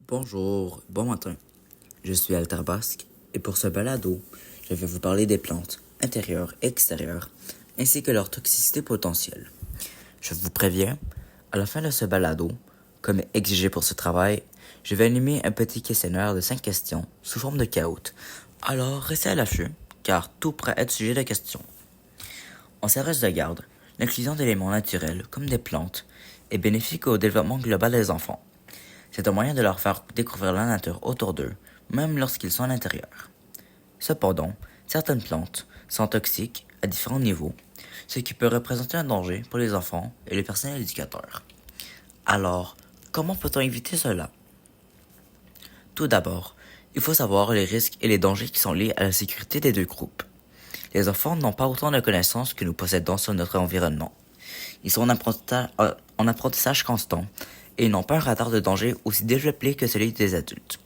Bonjour, bon matin. Je suis Alter Basque et pour ce balado, je vais vous parler des plantes intérieures et extérieures ainsi que leur toxicité potentielle. Je vous préviens, à la fin de ce balado, comme exigé pour ce travail, je vais animer un petit questionnaire de 5 questions sous forme de caoutchouc. Alors restez à l'affût car tout pourrait être sujet de questions. En service de garde, l'inclusion d'éléments naturels comme des plantes est bénéfique au développement global des enfants. C'est un moyen de leur faire découvrir la nature autour d'eux, même lorsqu'ils sont à l'intérieur. Cependant, certaines plantes sont toxiques à différents niveaux, ce qui peut représenter un danger pour les enfants et le personnel éducateur. Alors, comment peut-on éviter cela? Tout d'abord, il faut savoir les risques et les dangers qui sont liés à la sécurité des deux groupes. Les enfants n'ont pas autant de connaissances que nous possédons sur notre environnement. Ils sont en apprentissage constant et ils n'ont pas un radar de danger aussi développé que celui des adultes.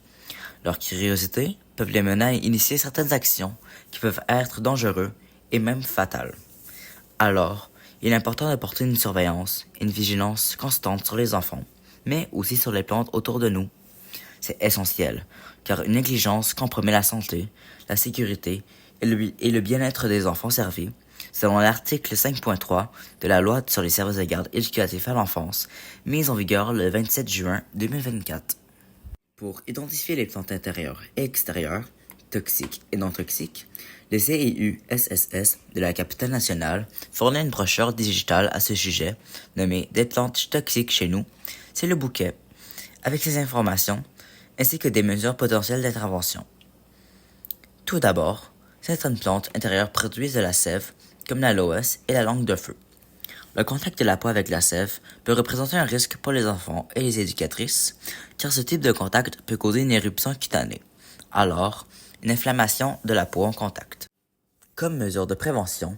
Leur curiosité peut les mener à initier certaines actions qui peuvent être dangereuses et même fatales. Alors, il est important de porter une surveillance et une vigilance constante sur les enfants, mais aussi sur les plantes autour de nous. C'est essentiel, car une négligence compromet la santé, la sécurité et le bien-être des enfants servis, selon l'article 5.3 de la loi sur les services de garde éducatifs à l'enfance, mise en vigueur le 27 juin 2024. Pour identifier les plantes intérieures et extérieures, toxiques et non toxiques, le CIU-SSS de la capitale nationale fournit une brochure digitale à ce sujet, nommée Des plantes toxiques chez nous. C'est le bouquet, avec ces informations, ainsi que des mesures potentielles d'intervention. Tout d'abord, certaines plantes intérieures produisent de la sève, comme l'aloès et la langue de feu. Le contact de la peau avec la sève peut représenter un risque pour les enfants et les éducatrices, car ce type de contact peut causer une éruption cutanée, alors une inflammation de la peau en contact. Comme mesure de prévention,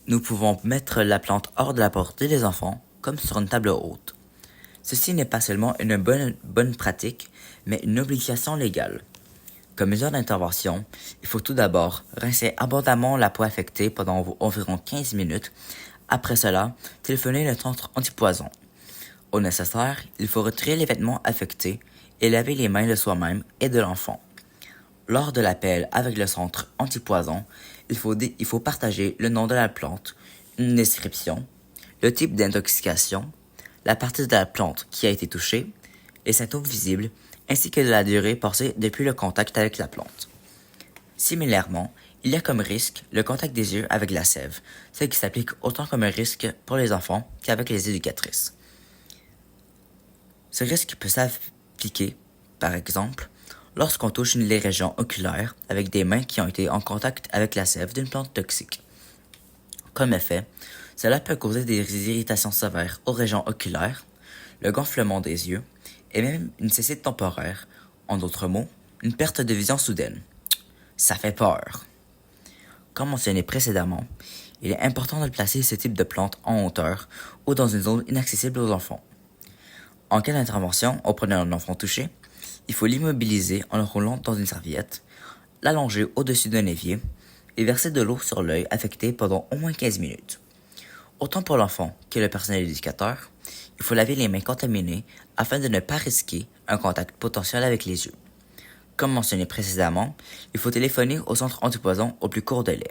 nous pouvons mettre la plante hors de la portée des enfants, comme sur une table haute. Ceci n'est pas seulement une bonne pratique, mais une obligation légale. Comme mesure d'intervention, il faut tout d'abord rincer abondamment la peau affectée pendant environ 15 minutes. Après cela, téléphoner le centre antipoison. Au nécessaire, il faut retirer les vêtements affectés et laver les mains de soi-même et de l'enfant. Lors de l'appel avec le centre antipoison, il faut partager le nom de la plante, une description, le type d'intoxication, la partie de la plante qui a été touchée, les symptômes visibles, ainsi que la durée passée depuis le contact avec la plante. Similairement, il y a comme risque le contact des yeux avec la sève, ce qui s'applique autant comme un risque pour les enfants qu'avec les éducatrices. Ce risque peut s'appliquer, par exemple, lorsqu'on touche les régions oculaires avec des mains qui ont été en contact avec la sève d'une plante toxique. Comme effet, cela peut causer des irritations sévères aux régions oculaires, le gonflement des yeux et même une cécité temporaire, en d'autres mots, une perte de vision soudaine. Ça fait peur. Comme mentionné précédemment, il est important de placer ce type de plante en hauteur ou dans une zone inaccessible aux enfants. En cas d'intervention auprès d'un enfant touché, il faut l'immobiliser en le roulant dans une serviette, l'allonger au-dessus d'un évier et verser de l'eau sur l'œil affecté pendant au moins 15 minutes. Autant pour l'enfant que le personnel éducateur, il faut laver les mains contaminées afin de ne pas risquer un contact potentiel avec les yeux. Comme mentionné précédemment, il faut téléphoner au centre antipoison au plus court délai.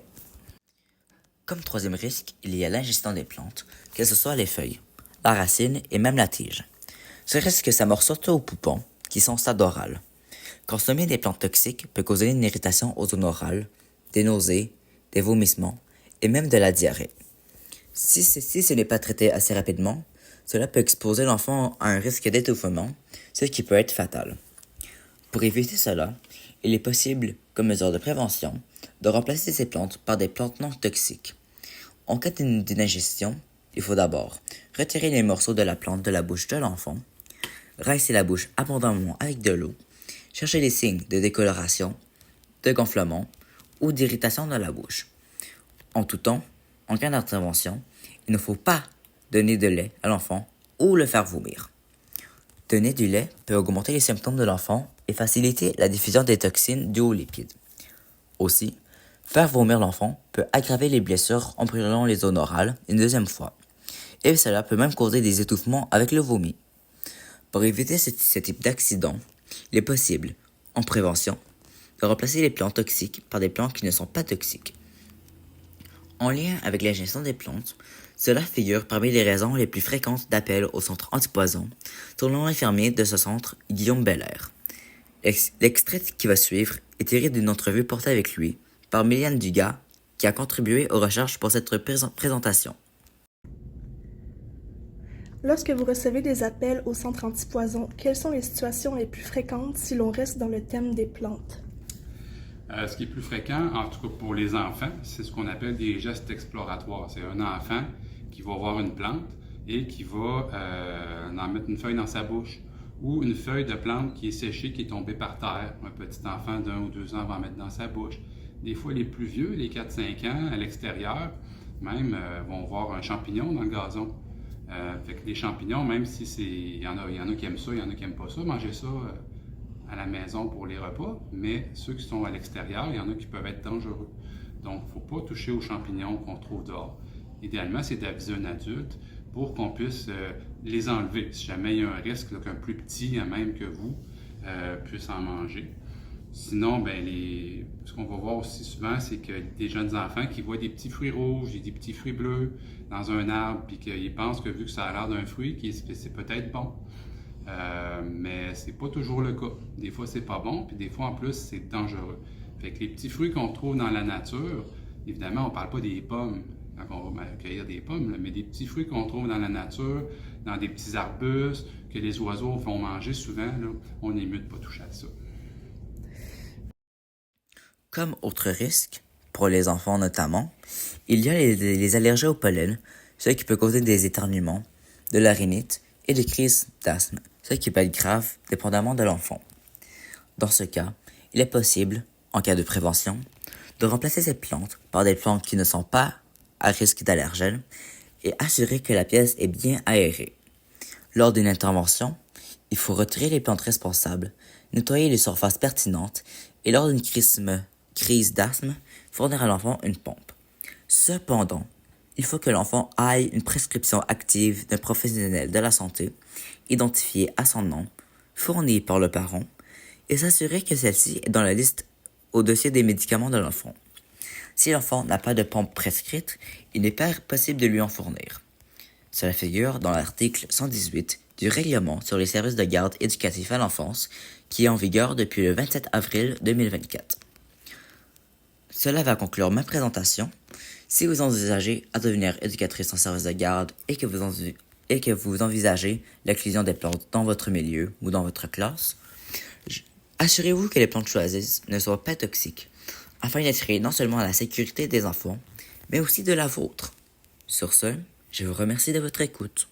Comme troisième risque, il y a l'ingestion des plantes, que ce soit les feuilles, la racine et même la tige. Ce risque s'amorce surtout aux poupons, qui sont au stade oral. Consommer des plantes toxiques peut causer une irritation aux zones orales, des nausées, des vomissements et même de la diarrhée. Si ce n'est pas traité assez rapidement, cela peut exposer l'enfant à un risque d'étouffement, ce qui peut être fatal. Pour éviter cela, il est possible, comme mesure de prévention, de remplacer ces plantes par des plantes non toxiques. En cas d'indigestion, il faut d'abord retirer les morceaux de la plante de la bouche de l'enfant, rincer la bouche abondamment avec de l'eau, chercher les signes de décoloration, de gonflement ou d'irritation de la bouche. En tout temps, en cas d'intervention, il ne faut pas donner de lait à l'enfant ou le faire vomir. Donner du lait peut augmenter les symptômes de l'enfant et faciliter la diffusion des toxines dues aux lipides. Aussi, faire vomir l'enfant peut aggraver les blessures en brûlant les zones orales une deuxième fois. Et cela peut même causer des étouffements avec le vomi. Pour éviter ce type d'accident, Il est possible, en prévention, de remplacer les plantes toxiques par des plantes qui ne sont pas toxiques. En lien avec la gestion des plantes, cela figure parmi les raisons les plus fréquentes d'appel au centre antipoison, selon l'infirmier de ce centre, Guillaume Belair. L'extrait qui va suivre est tiré d'une entrevue portée avec lui par Méliane Dugas, qui a contribué aux recherches pour cette présentation. Lorsque vous recevez des appels au centre antipoison, quelles sont les situations les plus fréquentes si l'on reste dans le thème des plantes? Ce qui est plus fréquent, en tout cas pour les enfants, c'est ce qu'on appelle des gestes exploratoires. C'est un enfant qui va voir une plante et qui va en mettre une feuille dans sa bouche ou une feuille de plante qui est séchée, qui est tombée par terre. Un petit enfant d'1 ou 2 ans va en mettre dans sa bouche. Des fois, les plus vieux, les 4-5 ans, à l'extérieur, même vont voir un champignon dans le gazon. Fait que les champignons, même si il y en a qui aiment ça, il y en a qui n'aiment pas ça, manger ça à la maison pour les repas, mais ceux qui sont à l'extérieur, il y en a qui peuvent être dangereux. Donc, il ne faut pas toucher aux champignons qu'on trouve dehors. Idéalement, c'est d'aviser un adulte pour qu'on puisse les enlever, si jamais il y a un risque qu'un plus petit, même que vous, puisse en manger. Sinon, ce qu'on va voir aussi souvent, c'est que des jeunes enfants qui voient des petits fruits rouges et des petits fruits bleus dans un arbre, puis qu'ils pensent que vu que ça a l'air d'un fruit, c'est peut-être bon. Mais c'est pas toujours le cas. Des fois, c'est pas bon, puis des fois, en plus, c'est dangereux. Fait que les petits fruits qu'on trouve dans la nature, évidemment, on parle pas des pommes quand on va cueillir des pommes, mais des petits fruits qu'on trouve dans la nature, dans des petits arbustes, que les oiseaux vont manger souvent, là, on est mieux de pas toucher à ça. Comme autre risque, pour les enfants notamment, il y a les allergies au pollen, ce qui peut causer des éternuements, de la rhinite et des crises d'asthme, ce qui peut être grave dépendamment de l'enfant. Dans ce cas, il est possible, en cas de prévention, de remplacer ces plantes par des plantes qui ne sont pas à risque d'allergène et assurer que la pièce est bien aérée. Lors d'une intervention, il faut retirer les plantes responsables, nettoyer les surfaces pertinentes et lors d'une crise d'asthme, fournir à l'enfant une pompe. Cependant, il faut que l'enfant aille une prescription active d'un professionnel de la santé, identifiée à son nom, fournie par le parent, et s'assurer que celle-ci est dans la liste au dossier des médicaments de l'enfant. Si l'enfant n'a pas de pompe prescrite, il n'est pas possible de lui en fournir. Cela figure dans l'article 118 du règlement sur les services de garde éducatifs à l'enfance, qui est en vigueur depuis le 27 avril 2024. Cela va conclure ma présentation. Si vous envisagez à devenir éducatrice en service de garde et que vous envisagez l'inclusion des plantes dans votre milieu ou dans votre classe, assurez-vous que les plantes choisies ne soient pas toxiques, afin d'assurer non seulement la sécurité des enfants, mais aussi de la vôtre. Sur ce, je vous remercie de votre écoute.